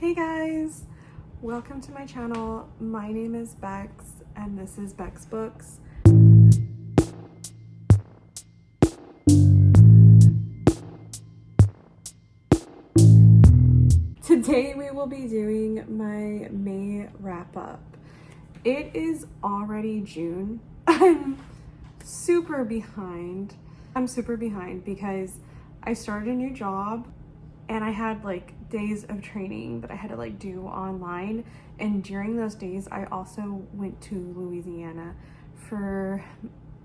Hey guys, welcome to my channel. My name is Bex and this is Bex Books. Today we will be doing my May wrap up. It is already June. I'm super behind. Because I started a new job and I had like days of training that I had to do online, and during those days I also went to Louisiana for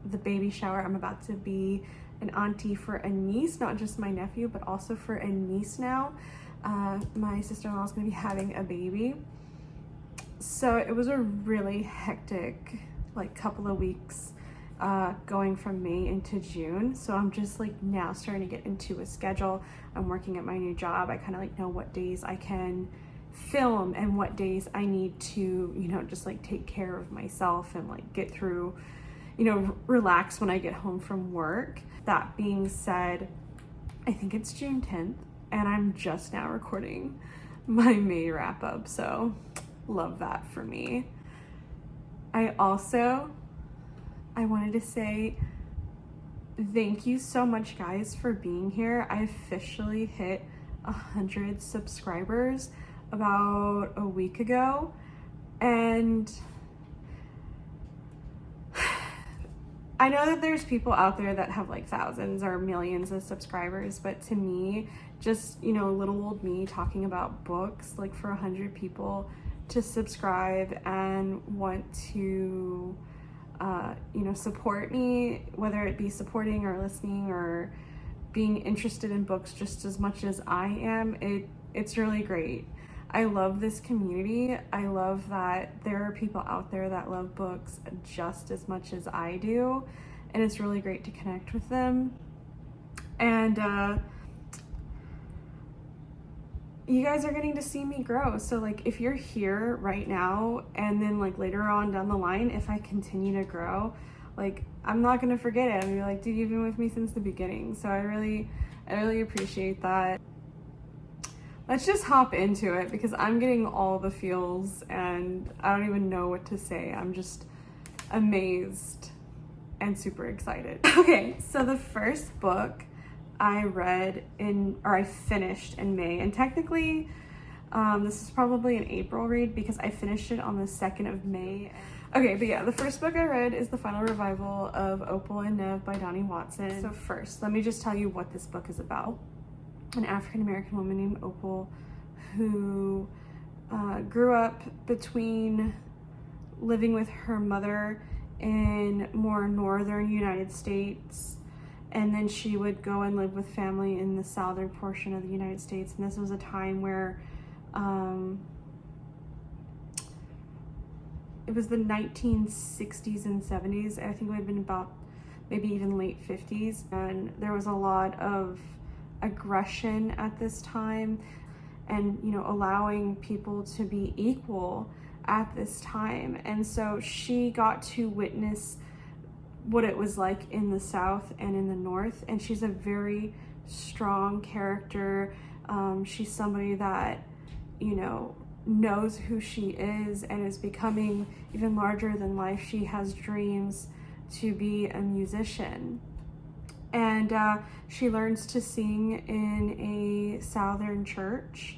the baby shower. I'm about to be an auntie for a niece, not just my nephew but also for a niece now. My sister-in-law is going to be having a baby, so it was a really hectic couple of weeks going from May into June. So I'm just now starting to get into a schedule. I'm working at my new job. I kind of know what days I can film and what days I need to, just take care of myself and get through, relax when I get home from work. That being said, I think it's June 10th and I'm just now recording my May wrap up. So love that for me. I wanted to say thank you so much, guys, for being here. I officially hit 100 subscribers about a week ago, and I know that there's people out there that have thousands or millions of subscribers, but to me, just little old me talking about books, for 100 people to subscribe and want to support me, whether it be supporting or listening or being interested in books just as much as I am, it's really great. I love this community. I love that there are people out there that love books just as much as I do, and it's really great to connect with them. And you guys are getting to see me grow. So if you're here right now and then later on down the line, if I continue to grow, I'm not gonna forget it. I'm gonna be like, dude, you've been with me since the beginning. So I really appreciate that. Let's just hop into it because I'm getting all the feels and I don't even know what to say. I'm just amazed and super excited. Okay, so the first book I finished in May, and technically this is probably an April read because I finished it on the 2nd of May. Okay, but yeah, the first book I read is the final revival of Opal and Nev by Dawnie Watson. So first, let me just tell you what this book is about. An African-American woman named Opal who grew up between living with her mother in more northern United States, and then she would go and live with family in the southern portion of the United States. And this was a time where it was the 1960s and 70s. I think it would have been about maybe even late 50s. And there was a lot of aggression at this time, and allowing people to be equal at this time. And so she got to witness what it was like in the South and in the North, and she's a very strong character. She's somebody that knows who she is and is becoming even larger than life. She has dreams to be a musician, and she learns to sing in a Southern church,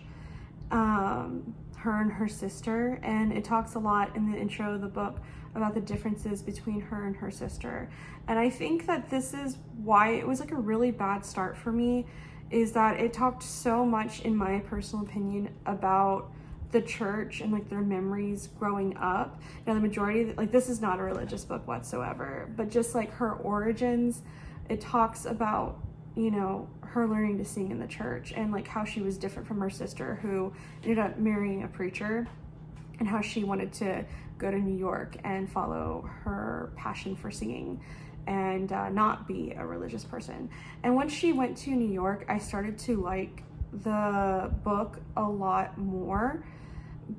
her and her sister, and it talks a lot in the intro of the book about the differences between her and her sister. And I think that this is why it was a really bad start for me, is that it talked so much, in my personal opinion, about the church and their memories growing up. Now the majority of this is not a religious book whatsoever, but just her origins. It talks about her learning to sing in the church, and how she was different from her sister who ended up marrying a preacher, and how she wanted to go to New York and follow her passion for singing and not be a religious person. And once she went to New York, I started to like the book a lot more.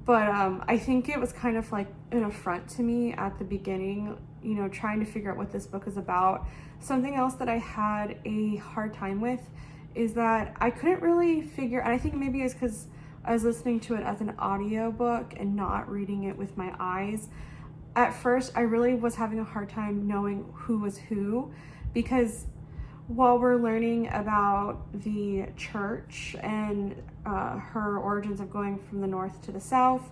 But I think it was kind of an affront to me at the beginning, trying to figure out what this book is about. Something else that I had a hard time with is that I couldn't really figure, and I think maybe it's because I was listening to it as an audiobook and not reading it with my eyes. At first, I really was having a hard time knowing who was who, because while we're learning about the church and her origins of going from the north to the south,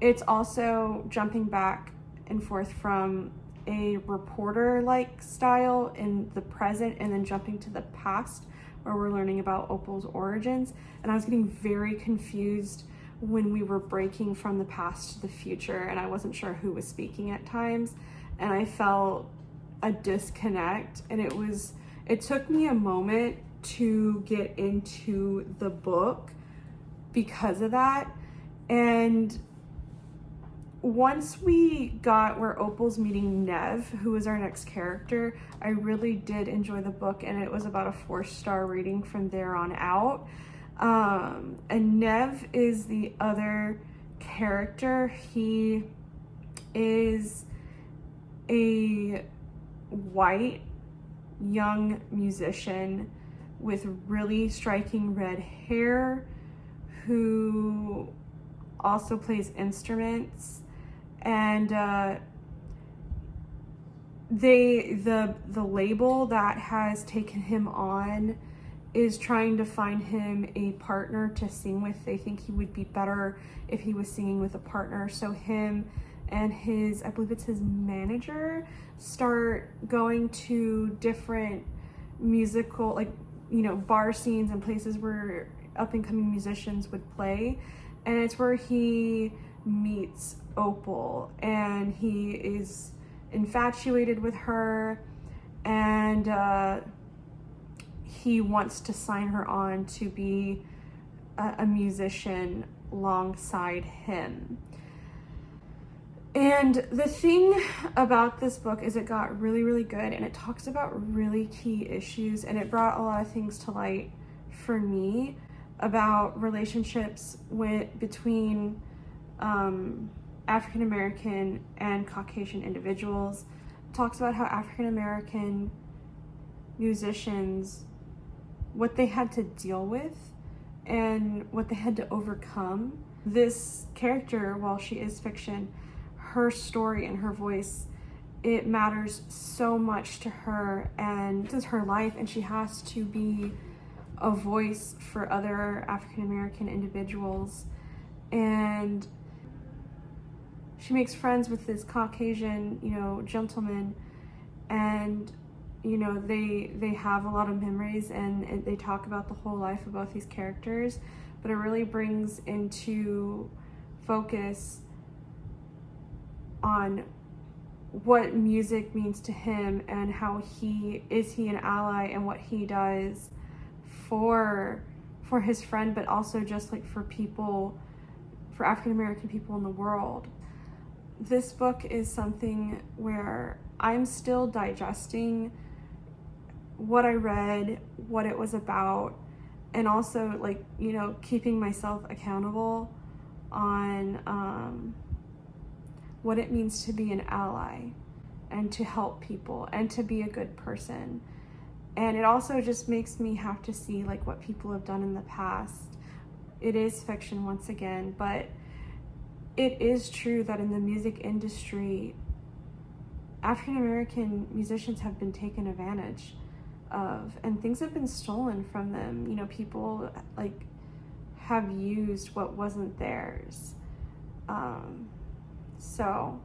it's also jumping back and forth from a reporter-like style in the present and then jumping to the past where we're learning about Opal's origins. And I was getting very confused when we were breaking from the past to the future, and I wasn't sure who was speaking at times, and I felt a disconnect, and it took me a moment to get into the book because of that. And once we got where Opal's meeting Nev, who is our next character, I really did enjoy the book, and it was about a 4-star rating from there on out. And Nev is the other character. He is a white young musician with really striking red hair who also plays instruments, and the label that has taken him on is trying to find him a partner to sing with. They think he would be better if he was singing with a partner. So him and his, I believe it's his manager, start going to different musical, like, you know, bar scenes and places where up and coming musicians would play. And it's where he meets Opal, and he is infatuated with her, and he wants to sign her on to be a musician alongside him. And the thing about this book is it got really, really good, and it talks about really key issues, and it brought a lot of things to light for me about relationships between African American and Caucasian individuals. It talks about how African American musicians, what they had to deal with and what they had to overcome. This character, while she is fiction, her story and her voice, it matters so much to her, and this is her life, and she has to be a voice for other African American individuals. And she makes friends with this Caucasian, you know, gentleman, and you know, they have a lot of memories, and they talk about the whole life of both these characters, but it really brings into focus on what music means to him and how he an ally, and what he does for his friend, but also just like for African American people in the world. This book is something where I'm still digesting what I read, what it was about, and also, like, you know, keeping myself accountable on what it means to be an ally and to help people and to be a good person. And it also just makes me have to see like what people have done in the past. It is fiction once again, but it is true that in the music industry, African American musicians have been taken advantage of, and things have been stolen from them. You know, people like have used what wasn't theirs. So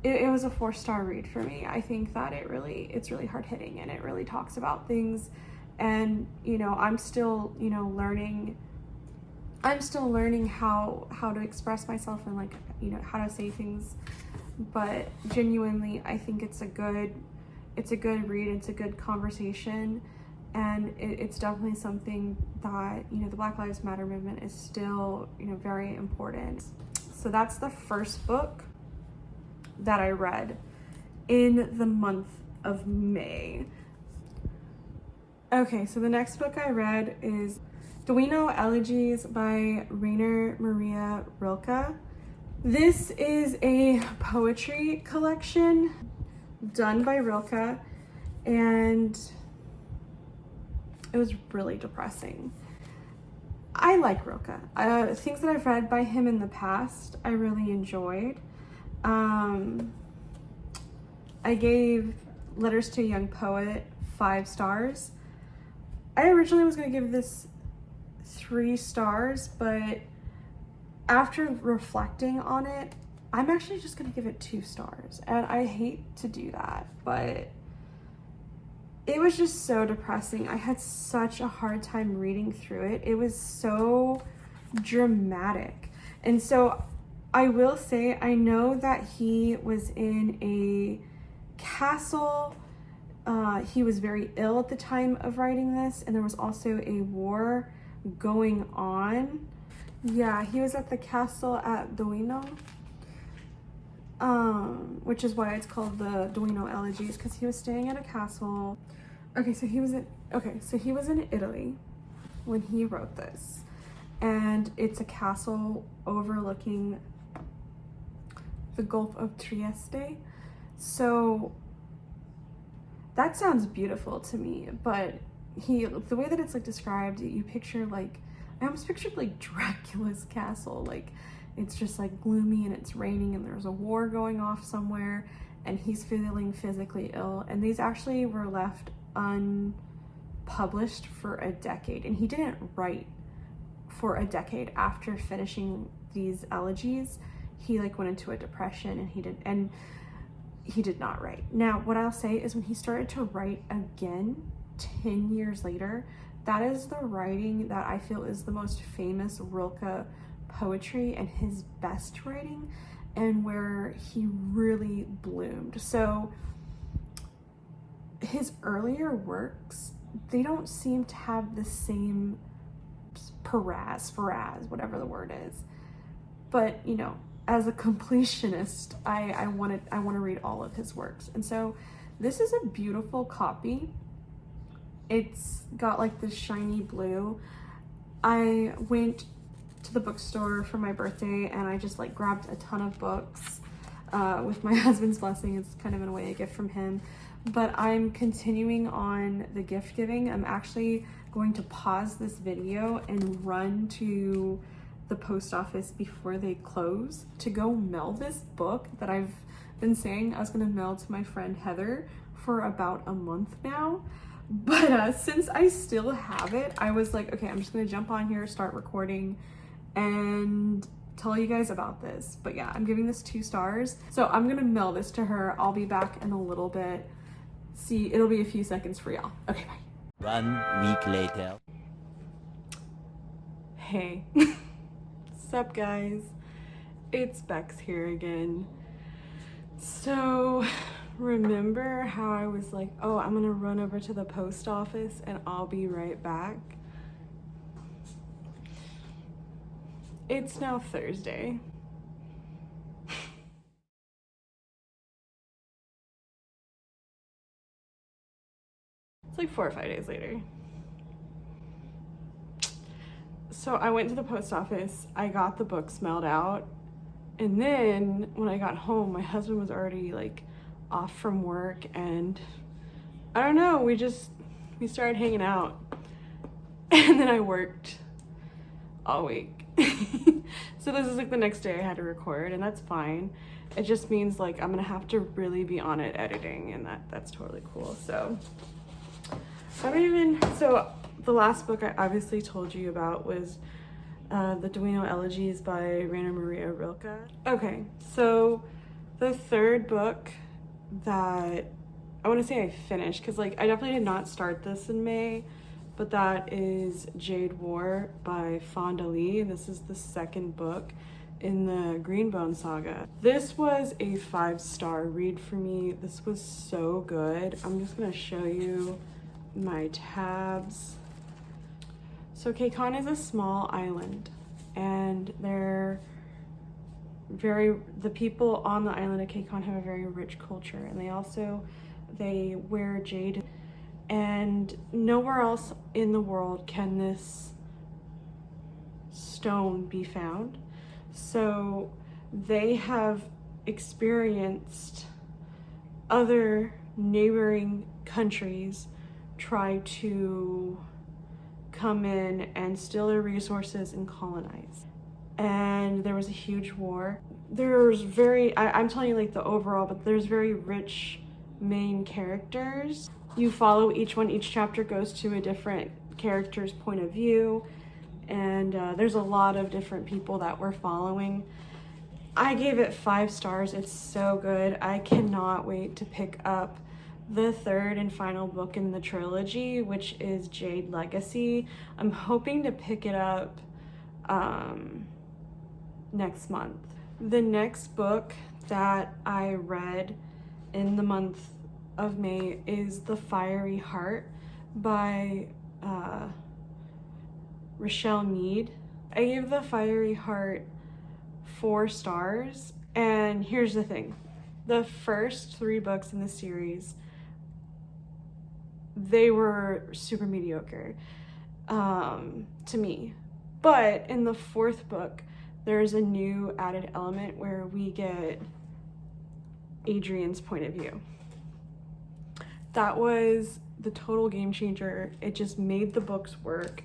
it was a 4-star read for me. I think that it's really hard hitting, and it really talks about things. And, you know, I'm still, you know, learning how to express myself and, like, you know, how to say things. But genuinely, I think it's a good read. It's a good conversation, and it's definitely something that, you know, the Black Lives Matter movement is still, you know, very important. So that's the first book that I read in the month of May. Okay, so the next book I read is Duino Elegies by Rainer Maria Rilke. This is a poetry collection done by Rilke, and It was really depressing. I like Rilke. Things that I've read by him in the past, I really enjoyed. I gave Letters to a Young Poet 5 stars. I originally was going to give this 3 stars, but after reflecting on it, I'm actually just going to give it 2 stars. And I hate to do that, but it was just so depressing. I had such a hard time reading through it. It was so dramatic. And so I will say, I know that he was in a castle. He was very ill at the time of writing this, and there was also a war going on. Yeah, he was at the castle at Duino, which is why it's called the Duino Elegies, because he was staying at a castle. Okay, so he was in Italy when he wrote this, and it's a castle overlooking the Gulf of Trieste. So that sounds beautiful to me, but the way that it's like described, you picture like, I almost pictured like Dracula's castle. Like, it's just like gloomy and it's raining and there's a war going off somewhere and he's feeling physically ill. And these actually were left unpublished for a decade, and he didn't write for a decade after finishing these elegies. He like went into a depression and he did not write. Now, what I'll say is when he started to write again 10 years later, that is the writing that I feel is the most famous Rilke poetry and his best writing, and where he really bloomed. So his earlier works, they don't seem to have the same faraz, whatever the word is. But, you know, as a completionist, I want to read all of his works. And so this is a beautiful copy. It's got like this shiny blue. I went to the bookstore for my birthday and I just like grabbed a ton of books with my husband's blessing. It's kind of in a way a gift from him. But I'm continuing on the gift giving. I'm actually going to pause this video and run to the post office before they close to go mail this book that I've been saying I was gonna mail to my friend Heather for about a month now. But since I still have it, I was like, okay, I'm just gonna jump on here, start recording, and tell you guys about this. But yeah, I'm giving this 2 stars. So I'm gonna mail this to her. I'll be back in a little bit. See, it'll be a few seconds for y'all. Okay, bye. 1 week later. Hey. Sup guys, it's Bex here again. So remember how I was like, oh, I'm gonna run over to the post office and I'll be right back? It's now Thursday. It's like 4 or 5 days later. So I went to the post office, I got the books mailed out, and then when I got home, my husband was already like off from work, and I don't know, we started hanging out, and then I worked all week. So this is like the next day I had to record, and that's fine. It just means like I'm gonna have to really be on it editing, and that's totally cool. So the last book I obviously told you about was the Duino Elegies by Rainer Maria Rilke. Okay, so the third book that I want to say I finished, because like I definitely did not start this in May, but that is Jade War by Fonda Lee, and this is the second book in the Greenbone saga. This was a 5-star read for me. This was so good. I'm just gonna show you my tabs. So Cape Con is a small island, and the people on the island of Cape Con have a very rich culture, and they wear jade, and nowhere else in the world can this stone be found. So they have experienced other neighboring countries try to come in and steal their resources and colonize. And there was a huge war. There's I'm telling you like the overall, but there's very rich main characters. You follow each one, each chapter goes to a different character's point of view, and there's a lot of different people that we're following. I gave it 5 stars. It's so good. I cannot wait to pick up the 3rd and final book in the trilogy, which is Jade Legacy. I'm hoping to pick it up next month. The next book that I read in the month of May is The Fiery Heart by Richelle Mead. I gave The Fiery Heart 4 stars, and here's the thing. The first 3 books in the series, they were super mediocre to me. But in the 4th book, there's a new added element where we get Adrian's point of view. That was the total game changer. It just made the books work.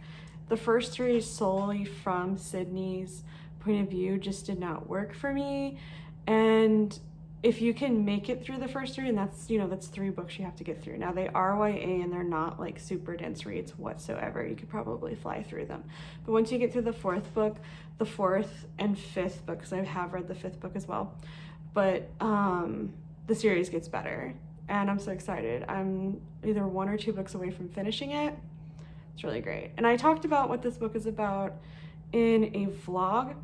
The first 3 solely from Sydney's point of view just did not work for me. And if you can make it through the first 3, and that's, you know, that's 3 books you have to get through. Now they are YA and they're not like super dense reads whatsoever. You could probably fly through them. But once you get through the 4th book, the 4th and 5th book, because I have read the 5th book as well, but the series gets better. And I'm so excited. I'm either 1 or 2 books away from finishing it. It's really great. And I talked about what this book is about in a vlog.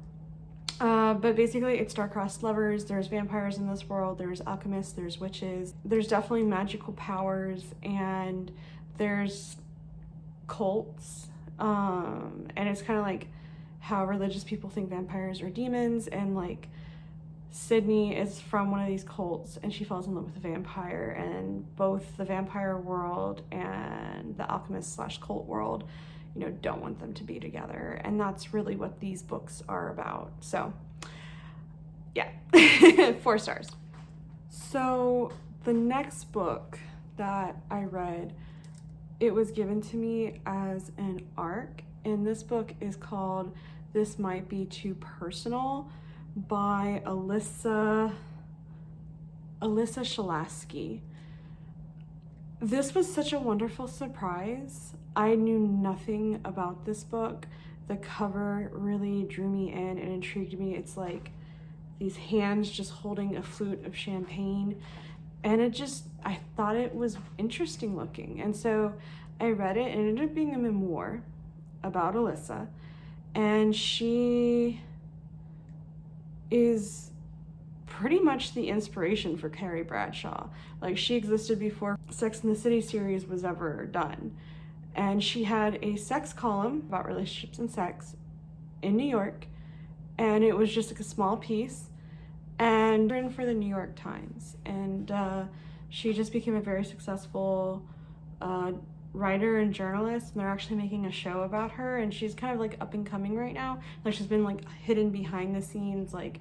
But basically it's star-crossed lovers. There's vampires in this world. There's alchemists. There's witches. There's definitely magical powers. And there's cults. And it's kind of like how religious people think vampires are demons. And like Sydney is from one of these cults and she falls in love with a vampire, and both the vampire world and the alchemist / cult world, you know, don't want them to be together. And that's really what these books are about. So yeah, 4 stars. So the next book that I read, it was given to me as an ARC, and this book is called This Might Be Too Personal by Alyssa Shelasky. This was such a wonderful surprise. I knew nothing about this book. The cover really drew me in and intrigued me. It's like these hands just holding a flute of champagne, and I thought it was interesting looking. And so I read it, and it ended up being a memoir about Alyssa, and she is pretty much the inspiration for Carrie Bradshaw. Like, she existed before Sex and the City series was ever done. And she had a sex column about relationships and sex in New York. And it was just like a small piece, and written for the New York Times. And she just became a very successful writer and journalist, and they're actually making a show about her, and she's kind of like up and coming right now. Like, she's been like hidden behind the scenes, like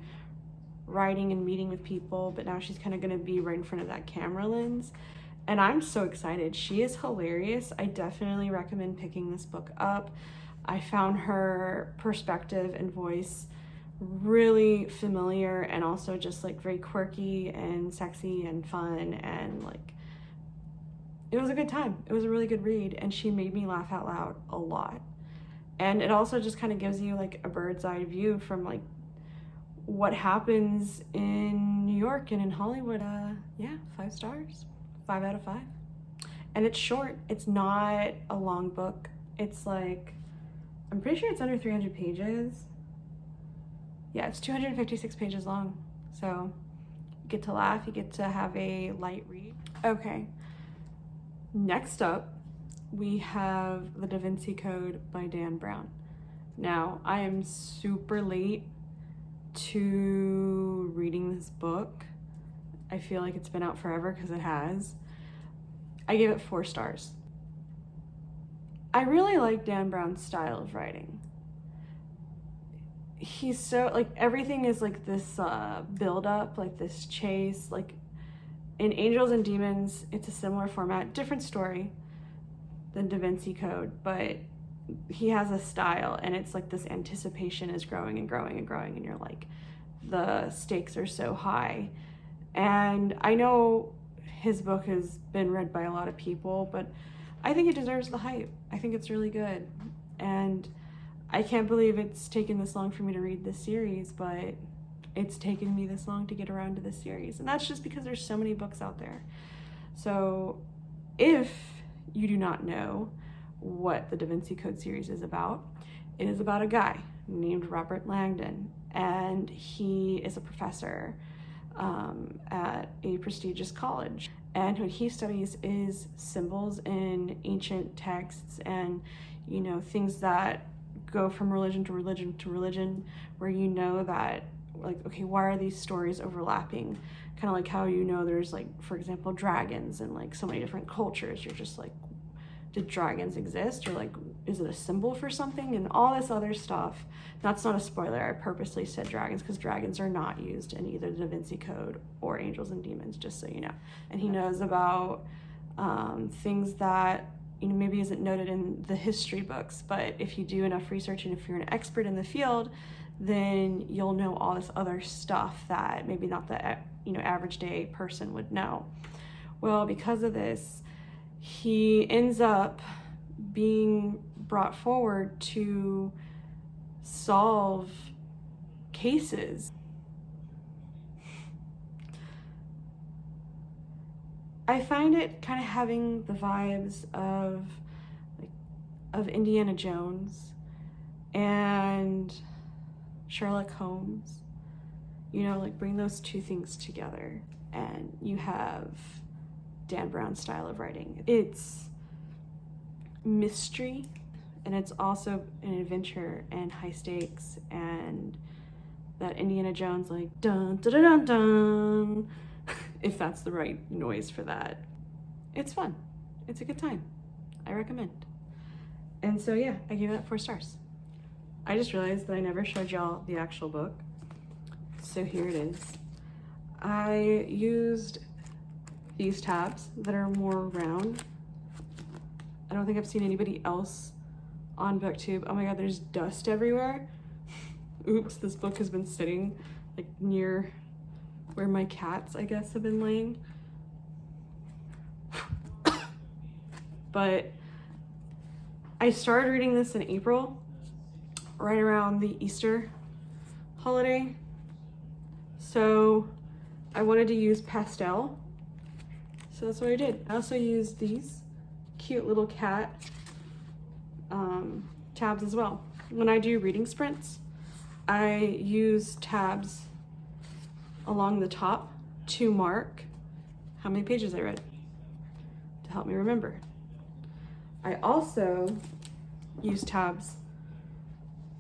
writing and meeting with people, but now she's kind of going to be right in front of that camera lens, and I'm so excited. She is hilarious. I definitely recommend picking this book up. I found her perspective and voice really familiar, and also just like very quirky and sexy and fun, and like it was a good time. It was a really good read, and she made me laugh out loud a lot. And it also just kind of gives you like a bird's eye view from like what happens in New York and in Hollywood. Yeah, 5 stars, 5 out of 5. And it's short. It's not a long book. It's like, I'm pretty sure it's under 300 pages. Yeah, it's 256 pages long. So you get to laugh, you get to have a light read. Okay. Next up, we have The Da Vinci Code by Dan Brown. Now, I am super late to reading this book. I feel like it's been out forever because it has. I gave it 4 stars. I really like Dan Brown's style of writing. He's so, like, everything is like this build up, like this chase, like in Angels and Demons, it's a similar format, different story than Da Vinci Code, but he has a style, and it's like this anticipation is growing and growing and growing, and you're like, the stakes are so high. And I know his book has been read by a lot of people, but I think it deserves the hype. I think it's really good. And I can't believe it's taken this long for me to read this series, but it's taken me this long to get around to this series. And that's just because there's so many books out there. So if you do not know what the Da Vinci Code series is about, it is about a guy named Robert Langdon, and he is a professor at a prestigious college. And what he studies is symbols in ancient texts, and, you know, things that go from religion to religion to religion, where you know that, like, okay, why are these stories overlapping? Kind of like how, you know, there's, like, for example, dragons in, like, so many different cultures. You're just like, did dragons exist? Or, like, is it a symbol for something? And all this other stuff. That's not a spoiler. I purposely said dragons because dragons are not used in either the Da Vinci Code or Angels and Demons, just so you know. And he knows about things that, you know, maybe isn't noted in the history books, but if you do enough research and if you're an expert in the field, then you'll know all this other stuff that maybe not the, you know, average day person would know. Well, because of this, he ends up being brought forward to solve cases. I find it kind of having the vibes of, like, of Indiana Jones and Sherlock Holmes. You know, like, bring those two things together and you have Dan Brown's style of writing. It's mystery, and it's also an adventure and high stakes, and that Indiana Jones, like, dun dun dun dun dun, if that's the right noise for that. It's fun. It's a good time. I recommend. And so yeah, I gave it 4 stars. I just realized that I never showed y'all the actual book, so here it is. I used these tabs that are more round. I don't think I've seen anybody else on BookTube. Oh my god, there's dust everywhere. Oops, this book has been sitting, like, near where my cats, I guess, have been laying. But I started reading this in April, right around the Easter holiday. So I wanted to use pastel, so that's what I did. I also used these cute little cat tabs as well. When I do reading sprints, I use tabs along the top to mark how many pages I read, to help me remember. I also use tabs.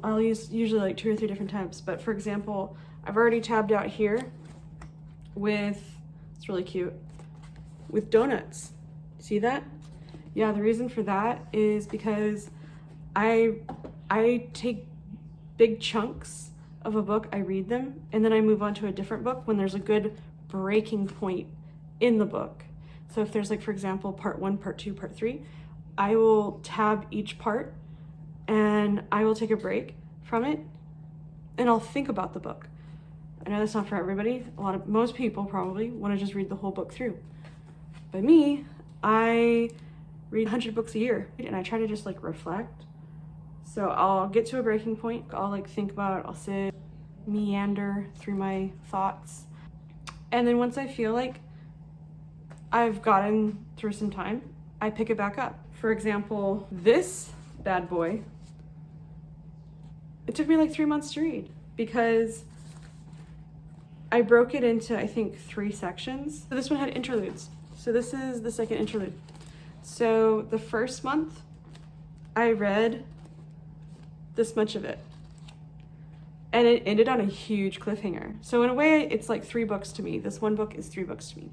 I'll use usually like 2 or 3 different tabs, but for example, I've already tabbed out here with, it's really cute, with donuts. See that? Yeah, the reason for that is because I take big chunks of a book, I read them, and then I move on to a different book when there's a good breaking point in the book. So if there's, like, for example, part 1, part 2, part 3, I will tab each part and I will take a break from it and I'll think about the book. I know that's not for everybody. Most people probably want to just read the whole book through. But me, I read 100 books a year and I try to just, like, reflect. So I'll get to a breaking point, I'll, like, think about it, I'll sit, meander through my thoughts. And then once I feel like I've gotten through some time, I pick it back up. For example, this bad boy, it took me like 3 months to read because I broke it into, I think, 3 sections. So this one had interludes. So this is the second interlude. So the first month, I read this much of it. And it ended on a huge cliffhanger. So in a way, it's like 3 books to me. This one book is 3 books to me.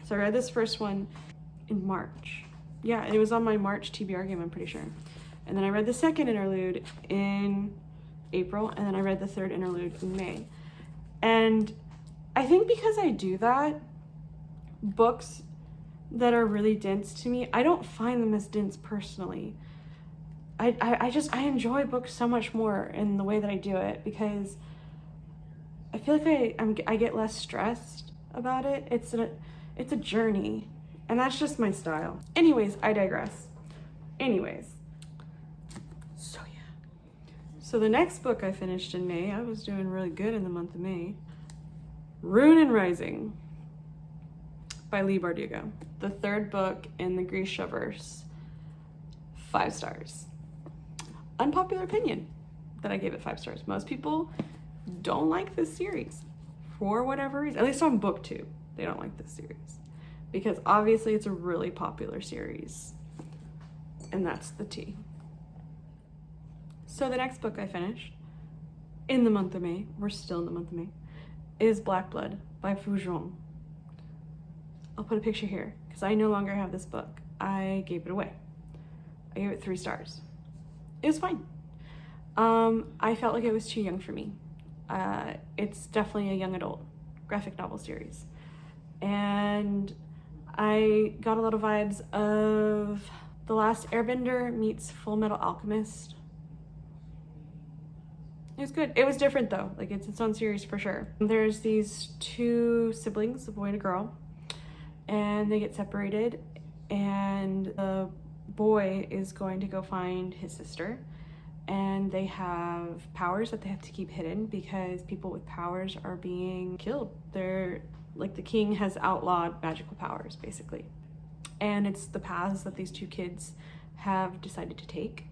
So I read this first one in March. Yeah, it was on my March TBR game, I'm pretty sure. And then I read the second interlude in April, and then I read the third interlude in May. And I think because I do that, books that are really dense to me, I don't find them as dense personally. I enjoy books so much more in the way that I do it, because I feel like I get less stressed about it. It's a journey, and that's just my style. Anyways, I digress. Anyways, so yeah. So the next book I finished in May, I was doing really good in the month of May. Rune and Rising by Leigh Bardugo. The third book in the Grishaverse. 5 stars. Unpopular opinion that I gave it 5 stars. Most people don't like this series for whatever reason. At least on BookTube, they don't like this series, because obviously it's a really popular series, and that's the tea. So the next book I finished in the month of May, we're still in the month of May, is Blackblood by Phu Vuong. I'll put a picture here because I no longer have this book. I gave it away. I gave it 3 stars. It was fine. I felt like it was too young for me. It's definitely a young adult graphic novel series. And I got a lot of vibes of The Last Airbender meets Full Metal Alchemist. It was good. It was different though. Like, it's its own series for sure. There's these 2 siblings, a boy and a girl, and they get separated, and the boy is going to go find his sister, and they have powers that they have to keep hidden because people with powers are being killed. They're like, the king has outlawed magical powers basically, and it's the paths that these 2 kids have decided to take.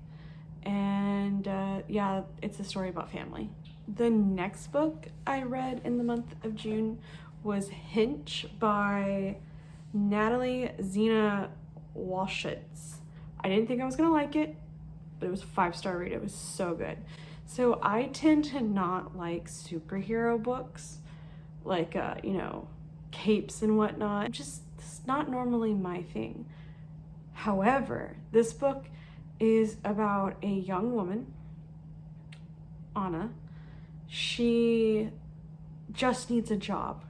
And yeah, it's a story about family. The next book I read in the month of June was Hinch by Natalie, Zina, Walschorts. I didn't think I was gonna like it, but it was a 5-star read. It was so good. So I tend to not like superhero books, like you know, capes and whatnot. It's not normally my thing. However, this book is about a young woman, Anna. She just needs a job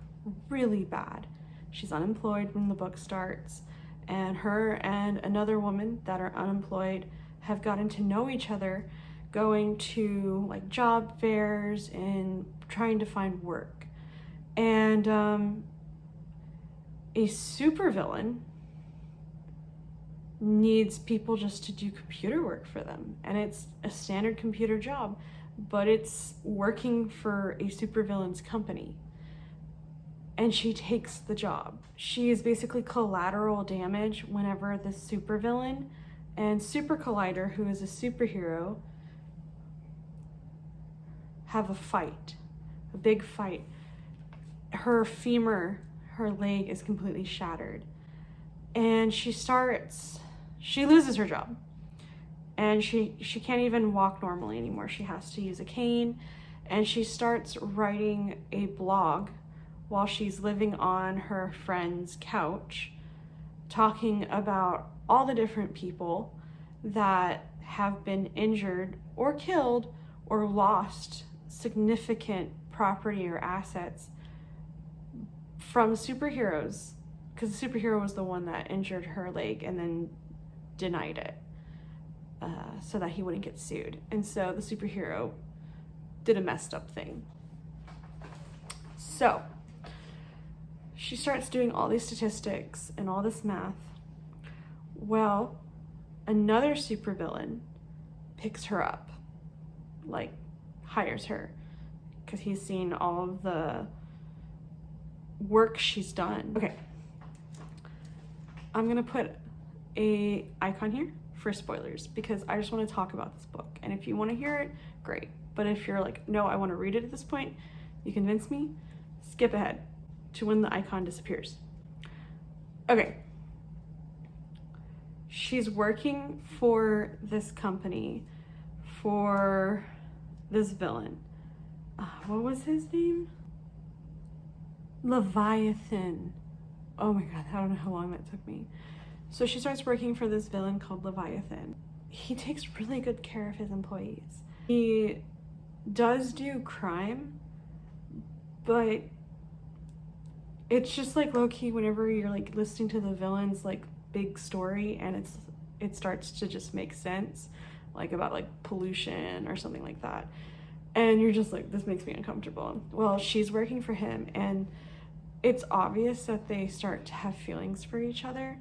really bad. She's unemployed when the book starts, and her and another woman that are unemployed have gotten to know each other, going to like job fairs and trying to find work. And a supervillain needs people just to do computer work for them, and it's a standard computer job, but it's working for a supervillain's company, and she takes the job. She is basically collateral damage whenever the supervillain and Super Collider, who is a superhero, have a fight, a big fight. Her femur, her leg, is completely shattered, and she loses her job, and she can't even walk normally anymore. She has to use a cane, and she starts writing a blog while she's living on her friend's couch, talking about all the different people that have been injured or killed or lost significant property or assets from superheroes, because the superhero was the one that injured her leg and then denied it so that he wouldn't get sued. And so the superhero did a messed up thing. So she starts doing all these statistics and all this math. Well, another supervillain picks her up, like hires her, because he's seen all of the work she's done. Okay, I'm gonna put a icon here for spoilers, because I just want to talk about this book, and if you want to hear it, great. But if you're like, no, I want to read it at this point, you convince me, skip ahead to when the icon disappears. Okay, she's working for this company for this villain. What was his name? Leviathan. Oh my god, I don't know how long that took me. So she starts working for this villain called Leviathan. He takes really good care of his employees. He does do crime, but it's just like low-key whenever you're like listening to the villain's like big story, and it starts to just make sense. like about like pollution or something like that. And you're just like, this makes me uncomfortable. Well, she's working for him, and it's obvious that they start to have feelings for each other.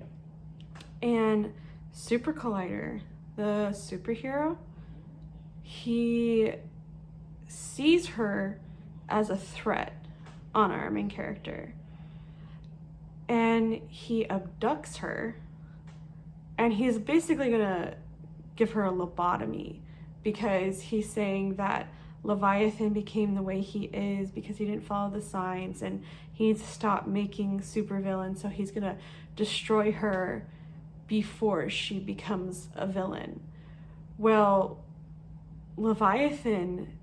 And Super Collider, the superhero, he sees her as a threat on our main character, and he abducts her, and he's basically gonna give her a lobotomy because he's saying that Leviathan became the way he is because he didn't follow the signs, and he needs to stop making supervillains, so he's gonna destroy her before she becomes a villain. Well, Leviathan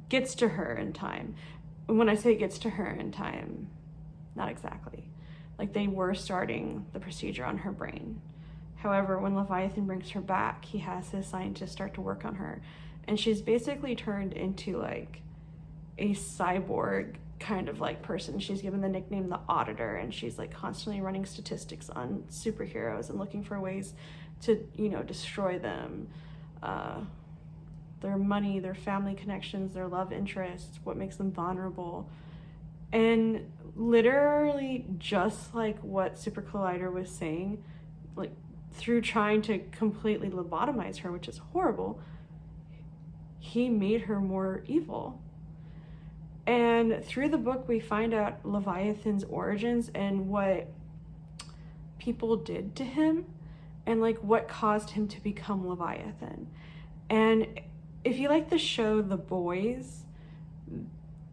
gets to her in time. And when I say gets to her in time, not exactly. Like, they were starting the procedure on her brain. However, when Leviathan brings her back, he has his scientists start to work on her. And she's basically turned into like a cyborg kind of like person. She's given the nickname the Auditor, and she's like constantly running statistics on superheroes and looking for ways to, you know, destroy them. Their money, their family connections, their love interests, what makes them vulnerable. And literally just like what Super Collider was saying, like through trying to completely lobotomize her, which is horrible, he made her more evil. And through the book, we find out Leviathan's origins and what people did to him and like what caused him to become Leviathan. And if you like the show The Boys,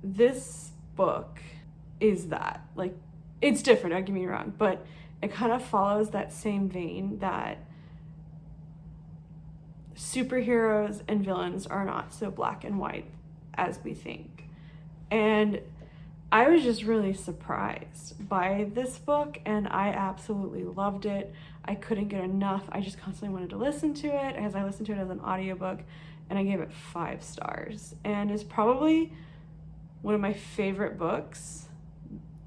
this book is that. Like, it's different, don't get me wrong, but it kind of follows that same vein that superheroes and villains are not so black and white as we think. And I was just really surprised by this book, and I absolutely loved it. I couldn't get enough. I just constantly wanted to listen to it, as I listened to it as an audiobook, and I gave it 5 stars. And it's probably one of my favorite books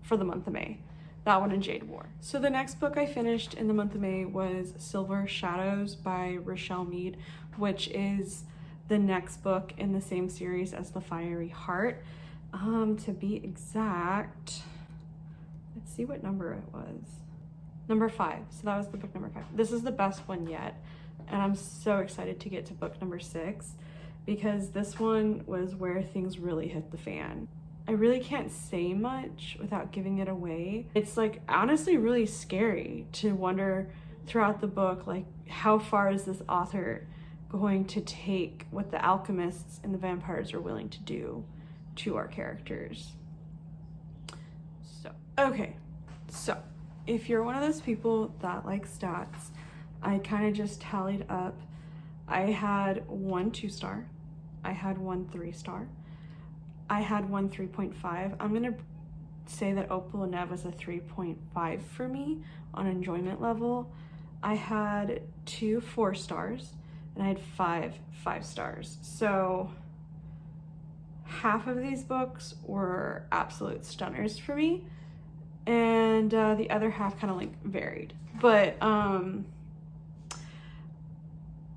for the month of May. That one and Jade War. So the next book I finished in the month of May was Silver Shadows by Richelle Mead, which is the next book in the same series as The Fiery Heart. To be exact, let's see what number it was. Number 5. So that was the book number 5. This is the best one yet, and I'm so excited to get to book number 6 because this one was where things really hit the fan. I really can't say much without giving it away. It's like honestly really scary to wonder throughout the book, like how far is this author going to take what the alchemists and the vampires are willing to do to our characters. So, okay, so if you're one of those people that like stats, I kind of just tallied up. I had 1 2-star, I had 1 3-star, I had 1 3.5. I'm gonna say that Opal and Nev was a 3.5 for me on enjoyment level. I had 2 4-stars, and I had 5 5-stars. So half of these books were absolute stunners for me, and the other half kind of like varied. But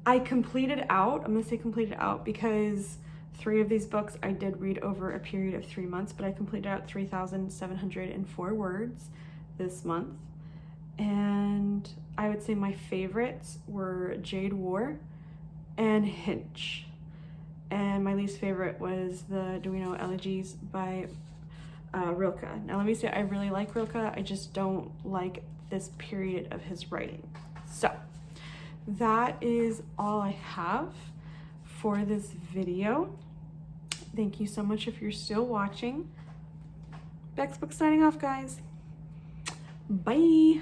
I completed out, I'm gonna say completed out because 3 of these books I did read over a period of 3 months, but I completed out 3,704 words this month. And I would say my favorites were Jade War and Hinch. And my least favorite was the Duino Elegies by Rilke. Now let me say, I really like Rilke, I just don't like this period of his writing. So that is all I have for this video. Thank you so much if you're still watching. Bex Book signing off, guys. Bye.